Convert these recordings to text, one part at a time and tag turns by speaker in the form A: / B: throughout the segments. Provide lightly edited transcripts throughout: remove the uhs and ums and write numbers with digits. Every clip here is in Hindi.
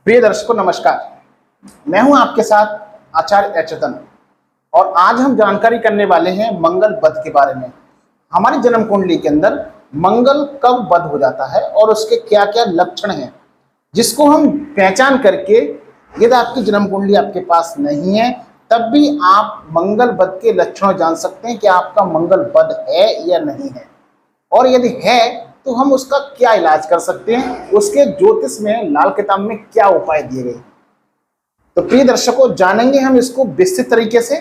A: प्रिय दर्शकों नमस्कार। मैं हूं आपके साथ आचार्य अच्युतन और आज हम जानकारी करने वाले हैं मंगल बध के बारे में। हमारी जन्म कुंडली के अंदर मंगल कब बध हो जाता है और उसके क्या क्या लक्षण हैं, जिसको हम पहचान करके यदि आपकी जन्म कुंडली आपके पास नहीं है तब भी आप मंगल बध के लक्षण जान सकते हैं कि आपका मंगल बध है या नहीं है, और यदि है तो हम उसका क्या इलाज कर सकते हैं, उसके ज्योतिष में लाल किताब में क्या उपाय दिए गए। तो प्रिय दर्शकों, जानेंगे हम इसको विस्तृत तरीके से।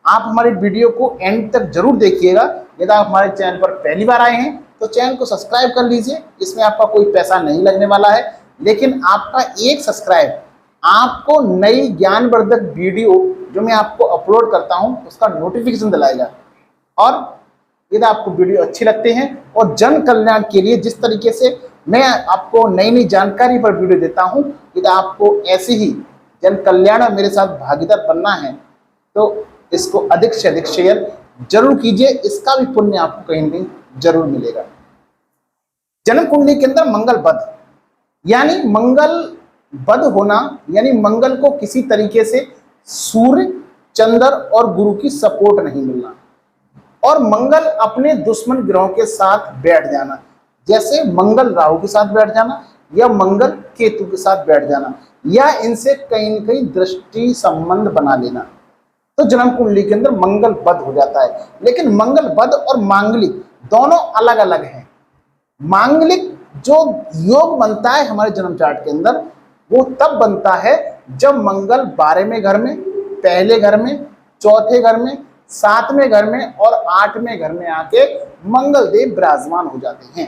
A: आप हमारे वीडियो को एंड तक जरूर देखिएगा। यदि आप हमारे चैनल पर पहली बार आए हैं तो चैनल को सब्सक्राइब कर लीजिए। इसमें आपका कोई पैसा नहीं लगने वाला है, लेकिन आपका एक सब्सक्राइब आपको नई ज्ञानवर्धक वीडियो जो मैं आपको अपलोड करता हूं उसका नोटिफिकेशन दिलाएगा। और यदि आपको वीडियो अच्छी लगते हैं और जन कल्याण के लिए जिस तरीके से मैं आपको नई नई जानकारी पर वीडियो देता हूं, यदि आपको ऐसे ही जन कल्याण में मेरे साथ भागीदार बनना है तो इसको अधिक से अधिक शेयर जरूर कीजिए। इसका भी पुण्य आपको कहीं न कहीं जरूर मिलेगा। जन्म कुंडली के अंदर मंगल बध यानी मंगल बध होना, यानी मंगल को किसी तरीके से सूर्य, चंद्र और गुरु की सपोर्ट नहीं मिलना, और मंगल अपने दुश्मन ग्रहों के साथ बैठ जाना, जैसे मंगल राहु के साथ बैठ जाना या मंगल केतु के साथ बैठ जाना, या इनसे कहीं न कहीं दृष्टि संबंध बना लेना, तो जन्म कुंडली के अंदर मंगल बध हो जाता है। लेकिन मंगल बध और मांगलिक दोनों अलग अलग हैं। मांगलिक जो योग बनता है हमारे जन्म चार्ट के अंदर, वो तब बनता है जब मंगल 12वें घर में, पहले घर में, चौथे घर में, 7वें घर में और 8वें घर में आके मंगल देव विराजमान हो जाते हैं,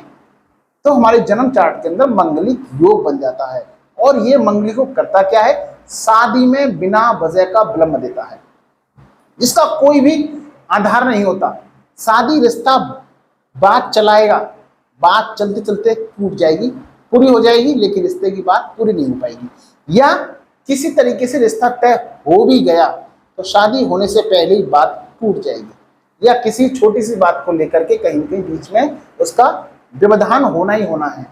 A: तो हमारे जन्म चार्ट के अंदर मंगलिक योग बन जाता है। और ये मंगलिक को करता क्या है, शादी में बिना वजह का विलंब देता है, जिसका कोई भी आधार नहीं होता। शादी रिश्ता बात चलाएगा, बात चलते चलते टूट जाएगी, पूरी हो जाएगी, लेकिन रिश्ते की बात पूरी नहीं हो पाएगी। या किसी तरीके से रिश्ता तय हो भी गया तो शादी होने से पहले ही बात टूट जाएगी, या किसी छोटी सी बात को लेकर के कहीं कहीं बीच में उसका व्यवधान होना ही होना है,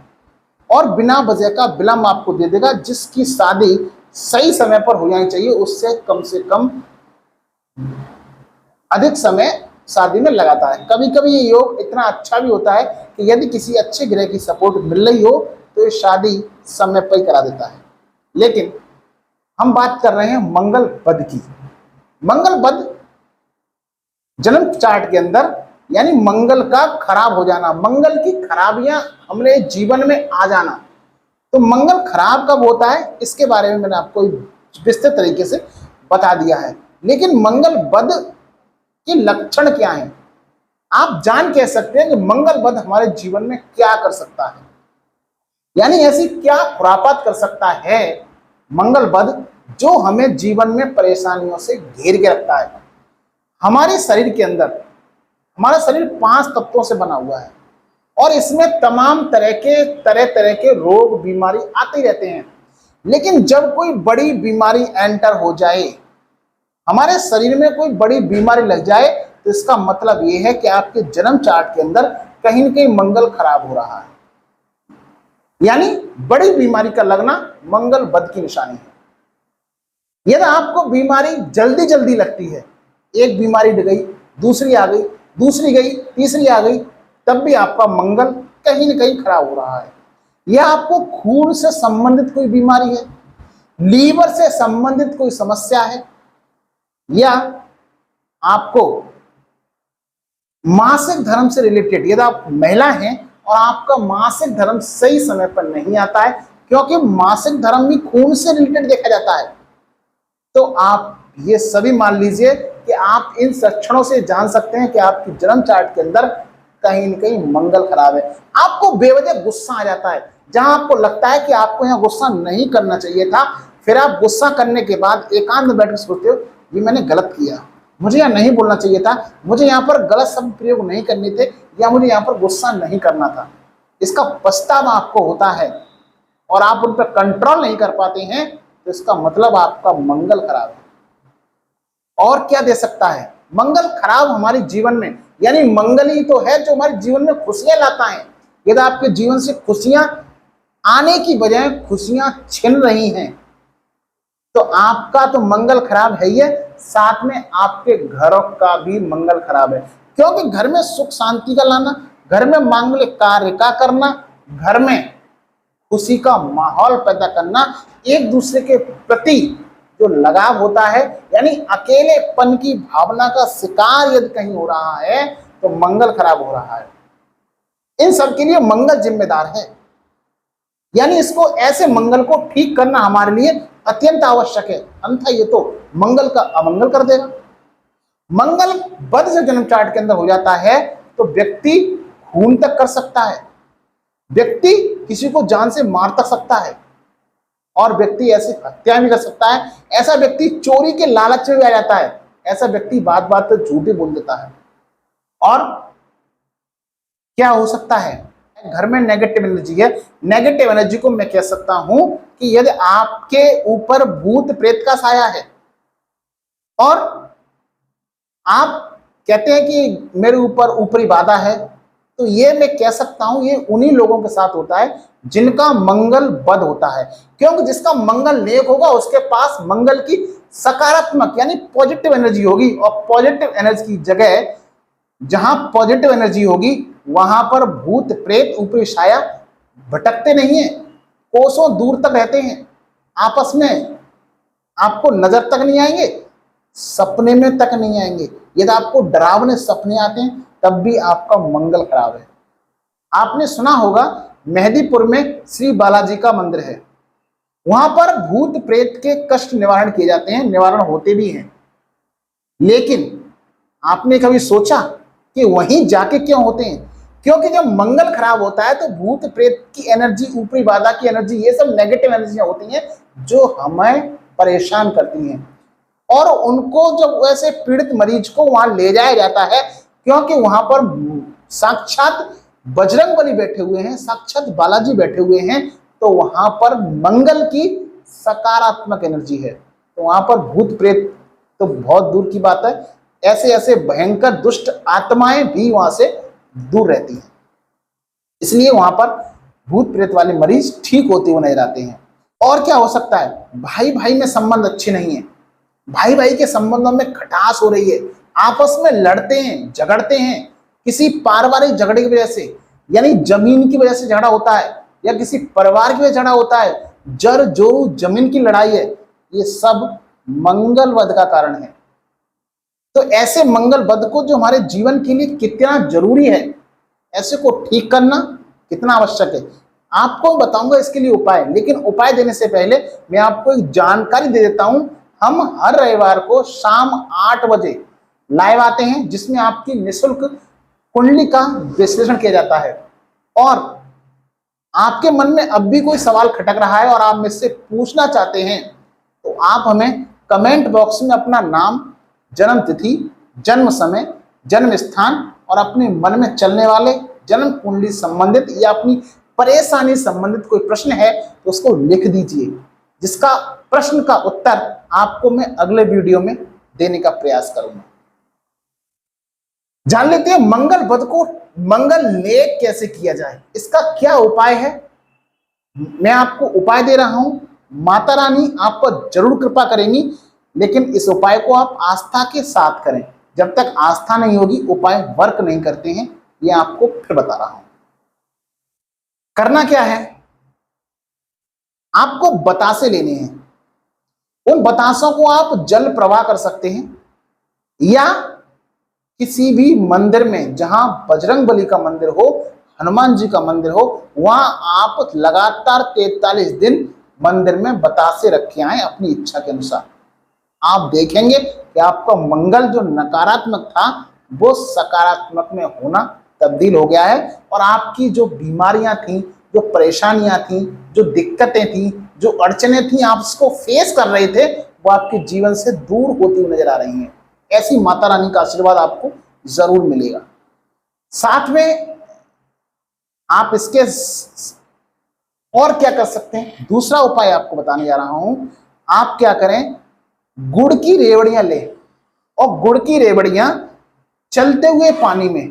A: और बिना वजह का विलंब आपको दे देगा। जिसकी शादी सही समय पर हो जानी चाहिए उससे कम अधिक समय शादी में लगाता है। कभी कभी ये योग इतना अच्छा भी होता है कि यदि किसी अच्छे ग्रह की सपोर्ट मिल रही हो तो ये शादी समय पर ही करा देता है। लेकिन हम बात कर रहे हैं मंगल बध की। मंगल बध जन्म चार्ट के अंदर यानी मंगल का खराब हो जाना, मंगल की खराबियां हमारे जीवन में आ जाना। तो मंगल खराब कब होता है इसके बारे में मैंने आपको विस्तृत तरीके से बता दिया है। लेकिन मंगल बध के लक्षण क्या हैं, आप जान कह सकते हैं कि मंगल बध हमारे जीवन में क्या कर सकता है, यानी ऐसी क्या खुरापात कर सकता है मंगल बध जो हमें जीवन में परेशानियों से घेर के रखता है। हमारे शरीर के अंदर, हमारा शरीर 5 तत्वों से बना हुआ है और इसमें तमाम तरह के रोग बीमारी आते ही रहते हैं। लेकिन जब कोई बड़ी बीमारी एंटर हो जाए, हमारे शरीर में कोई बड़ी बीमारी लग जाए, तो इसका मतलब यह है कि आपके जन्म चार्ट के अंदर कहीं न कहीं मंगल खराब हो रहा है। यानी बड़ी बीमारी का लगना मंगल बध की निशानी है। यदि आपको बीमारी जल्दी जल्दी लगती है, एक बीमारी गई, दूसरी आ गई, दूसरी गई, तीसरी आ गई, तब भी आपका मंगल कहीं न कहीं खराब हो रहा है। या आपको खून से संबंधित कोई बीमारी है, लीवर से संबंधित कोई समस्या है, या आपको मासिक धर्म से रिलेटेड, यदि आप महिला हैं और आपका मासिक धर्म सही समय पर नहीं आता है, क्योंकि मासिक धर्म भी खून से रिलेटेड देखा जाता है, तो आप ये सभी मान लीजिए कि आप इन लक्षणों से जान सकते हैं कि आपकी जन्म चार्ट के अंदर कहीं न कहीं मंगल खराब है। आपको बेवजह गुस्सा आ जाता है, जहां आपको लगता है कि आपको यहाँ गुस्सा नहीं करना चाहिए था, फिर आप गुस्सा करने के बाद एकांत में बैठकर सोचते हो ये मैंने गलत किया, मुझे यहाँ नहीं बोलना चाहिए था, मुझे यहाँ पर गलत शब्द प्रयोग नहीं करने थे, या मुझे यहाँ पर गुस्सा नहीं करना था। इसका पछतावा आपको होता है और आप उन पर कंट्रोल नहीं कर पाते हैं, तो इसका मतलब आपका मंगल खराब है। और क्या दे सकता है मंगल खराब हमारे जीवन में, यानी मंगल ही तो है जो हमारे जीवन में खुशियां लाता है। यदि आपके जीवन से खुशियां आने की बजाय खुशियां छिन रही हैं, तो आपका तो मंगल खराब है ही है, साथ में आपके घरों का भी मंगल खराब है। क्योंकि घर में सुख शांति का लाना, घर में मांगलिक कार्य का करना, घर में खुशी का माहौल पैदा करना, एक दूसरे के प्रति जो लगाव होता है, यानी अकेलेपन की भावना का शिकार यदि कहीं हो रहा है तो मंगल खराब हो रहा है। इन सब के लिए मंगल जिम्मेदार है। यानी इसको ऐसे मंगल को ठीक करना हमारे लिए अत्यंत आवश्यक है, अन्यथा ये तो मंगल का अमंगल कर देगा। मंगल बद जब जन्म चार्ट के अंदर हो जाता है तो व्यक्ति खून तक कर सकता है, व्यक्ति किसी को जान से मार तक सकता है, और व्यक्ति ऐसी हत्या भी कर सकता है। ऐसा व्यक्ति चोरी के लालच में भी आ जाता है, ऐसा व्यक्ति बात बात पर झूठ भी बोल देता है। और क्या हो सकता है, घर में नेगेटिव एनर्जी है, नेगेटिव एनर्जी को मैं कह सकता हूं कि यदि आपके ऊपर भूत प्रेत का साया है और आप कहते हैं कि मेरे ऊपर ऊपरी बाधा है, तो ये मैं कह सकता हूं ये उन्हीं लोगों के साथ होता है जिनका मंगल बद होता है। क्योंकि जिसका मंगल नेक होगा उसके पास मंगल की सकारात्मक यानी पॉजिटिव एनर्जी होगी, और पॉजिटिव एनर्जी की जगह जहां पॉजिटिव एनर्जी होगी वहां पर भूत प्रेत ऊपरी छाया भटकते नहीं है, कोसों दूर तक रहते हैं, आपस में आपको नजर तक नहीं आएंगे, सपने में तक नहीं आएंगे। यदि आपको डरावने सपने आते हैं तब भी आपका मंगल खराब है। आपने सुना होगा मेहदीपुर में श्री बालाजी का मंदिर है, वहां पर भूत प्रेत के कष्ट निवारण किए जाते हैं, निवारण होते भी हैं। लेकिन आपने कभी सोचा कि वहीं जाके क्यों होते हैं? क्योंकि जब मंगल खराब होता है तो भूत प्रेत की एनर्जी, ऊपरी बाधा की एनर्जी, ये सब नेगेटिव एनर्जियां होती हैं जो हमें परेशान करती हैं, और उनको जब वैसे पीड़ित मरीज को वहां ले जाया जाता है, क्योंकि वहां पर साक्षात बजरंगबली बैठे हुए हैं, साक्षात बालाजी बैठे हुए हैं, तो वहां पर मंगल की सकारात्मक एनर्जी है, तो वहां पर भूत प्रेत तो बहुत दूर की बात है, ऐसे ऐसे भयंकर दुष्ट आत्माएं भी वहां से दूर रहती हैं। इसलिए वहां पर भूत प्रेत वाले मरीज ठीक होते हुए नजर आते हैं। और क्या हो सकता है, भाई भाई में संबंध अच्छे नहीं है, भाई भाई के संबंधों में खटास हो रही है, आपस में लड़ते हैं, झगड़ते हैं, किसी पारिवारिक झगड़े की वजह से, यानी जमीन की वजह से झगड़ा होता है, या किसी परिवार की वजह से झगड़ा होता है, जर जोरू जमीन की लड़ाई है, ये सब मंगल वध का कारण है। तो ऐसे मंगल वध को जो हमारे जीवन के लिए कितना जरूरी है, ऐसे को ठीक करना कितना आवश्यक है, आपको बताऊंगा इसके लिए उपाय। लेकिन उपाय देने से पहले मैं आपको एक जानकारी दे देता हूं। हम हर रविवार को शाम 8 बजे लाइव आते हैं, जिसमें आपकी निःशुल्क कुंडली का विश्लेषण किया जाता है। और आपके मन में अब भी कोई सवाल खटक रहा है और आप मुझसे पूछना चाहते हैं, तो आप हमें कमेंट बॉक्स में अपना नाम, जन्म तिथि, जन्म समय, जन्म स्थान और अपने मन में चलने वाले जन्म कुंडली संबंधित या अपनी परेशानी संबंधित कोई प्रश्न है तो उसको लिख दीजिए, जिसका प्रश्न का उत्तर आपको मैं अगले वीडियो में देने का प्रयास करूंगा। जान लेते हैं मंगल वध को मंगल नेक कैसे किया जाए, इसका क्या उपाय है। मैं आपको उपाय दे रहा हूं, माता रानी आप पर जरूर कृपा करेंगी, लेकिन इस उपाय को आप आस्था के साथ करें। जब तक आस्था नहीं होगी उपाय वर्क नहीं करते हैं, ये आपको फिर बता रहा हूं। करना क्या है, आपको बतासे लेने हैं, उन बतासों को आप जल प्रवाह कर सकते हैं, या किसी भी मंदिर में जहां बजरंगबली का मंदिर हो, हनुमान जी का मंदिर हो, वहां आप लगातार 43 दिन मंदिर में बतासे रखे आए अपनी इच्छा के अनुसार। आप देखेंगे कि आपका मंगल जो नकारात्मक था वो सकारात्मक में होना तब्दील हो गया है, और आपकी जो बीमारियां थी, जो परेशानियां थी, जो दिक्कतें थी, जो अड़चने थी, आप इसको फेस कर रहे थे, वो आपके जीवन से दूर होती हुई नजर आ रही हैं। ऐसी माता रानी का आशीर्वाद आपको जरूर मिलेगा। साथ में आप इसके और क्या कर सकते हैं, दूसरा उपाय आपको बताने जा रहा हूं। आप क्या करें, गुड़ की रेवड़ियां ले, और गुड़ की रेवड़ियां चलते हुए पानी में,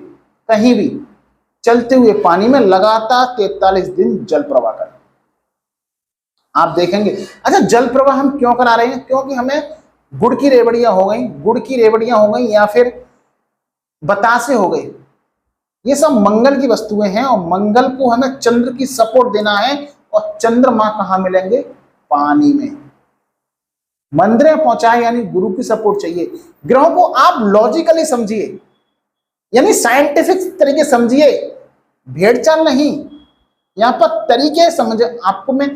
A: कहीं भी चलते हुए पानी में लगातार 43 दिन जल प्रवाह करें। आप देखेंगे। अच्छा, जल प्रवाह हम क्यों करा रहे हैं? क्योंकि हमें गुड़ की रेवड़ियां हो गई, या फिर बतासे हो गए, ये सब मंगल की वस्तुएं हैं और मंगल को हमें चंद्र की सपोर्ट देना है। और चंद्रमा कहां मिलेंगे? पानी में। मंदिर पहुंचाए यानी गुरु की सपोर्ट चाहिए। ग्रहों को आप लॉजिकली समझिए, यानी साइंटिफिक तरीके समझिए, भेड़चाल नहीं। यहां पर तरीके समझे, आपको मैं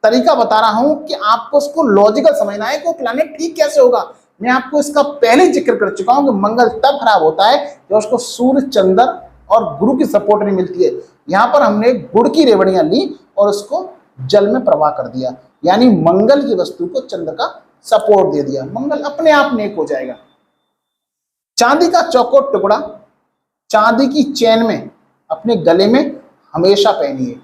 A: तरीका बता रहा हूं कि आपको उसको लॉजिकल समझना है कि प्लैनेट ठीक कैसे होगा। मैं आपको इसका पहले जिक्र कर चुका हूं कि मंगल तब खराब होता है जब उसको सूर्य, चंद्र और गुरु की सपोर्ट नहीं मिलती है। यहां पर हमने गुड़ की रेवड़ियां ली और उसको जल में प्रवाह कर दिया, यानी मंगल की वस्तु को चंद्र का सपोर्ट दे दिया, मंगल अपने आप नेक हो जाएगा। चांदी का चौकोर टुकड़ा चांदी की चेन में अपने गले में हमेशा पहनिए।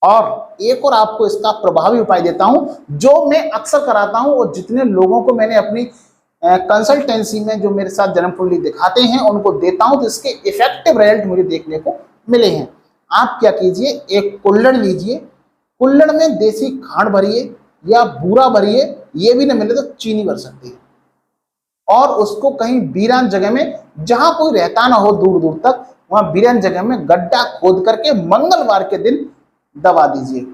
A: और एक और आपको इसका प्रभावी उपाय देता हूं जो मैं अक्सर कराता हूं और जितने लोगों को मैंने अपनी कंसल्टेंसी में जो मेरे साथ जन्म कुंडली दिखाते हैं उनको देता हूं, तो इसके इफेक्टिव रिजल्ट मुझे देखने को मिले हैं। आप क्या कीजिए, एक कुल्हड़ लीजिए, कुल्हड़ में देसी खांड भरिए या बूरा भरिए, ये भी न मिले तो चीनी भर सकती है, और उसको कहीं वीरान जगह में जहां कोई रहता ना हो दूर दूर तक, वहां वीरान जगह में गड्ढा खोद करके मंगलवार के दिन दबा दीजिए।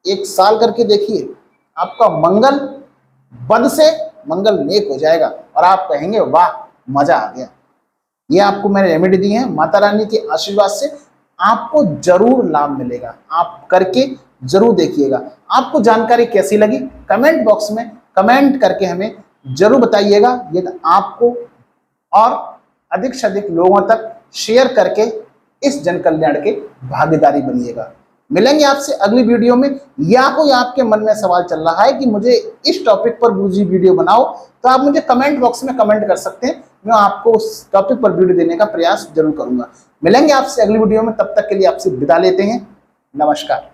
A: 1 साल करके देखिए, आपका मंगल बद से मंगल नेक हो जाएगा और आप कहेंगे वाह मजा आ गया। ये आपको मैंने रेमेडी दी है, माता रानी के आशीर्वाद से आपको जरूर लाभ मिलेगा। आप करके जरूर देखिएगा। आपको जानकारी कैसी लगी कमेंट बॉक्स में कमेंट करके हमें जरूर बताइएगा। यदि आपको और अधिक से अधिक लोगों तक शेयर करके इस जन कल्याण के भागीदारी बनिएगा। मिलेंगे आपसे अगली वीडियो में। या कोई आपके मन में सवाल चल रहा है कि मुझे इस टॉपिक पर गुरुजी वीडियो बनाओ, तो आप मुझे कमेंट बॉक्स में कमेंट कर सकते हैं। मैं आपको उस टॉपिक पर वीडियो देने का प्रयास जरूर करूंगा। मिलेंगे आपसे अगली वीडियो में, तब तक के लिए आपसे विदा लेते हैं। नमस्कार।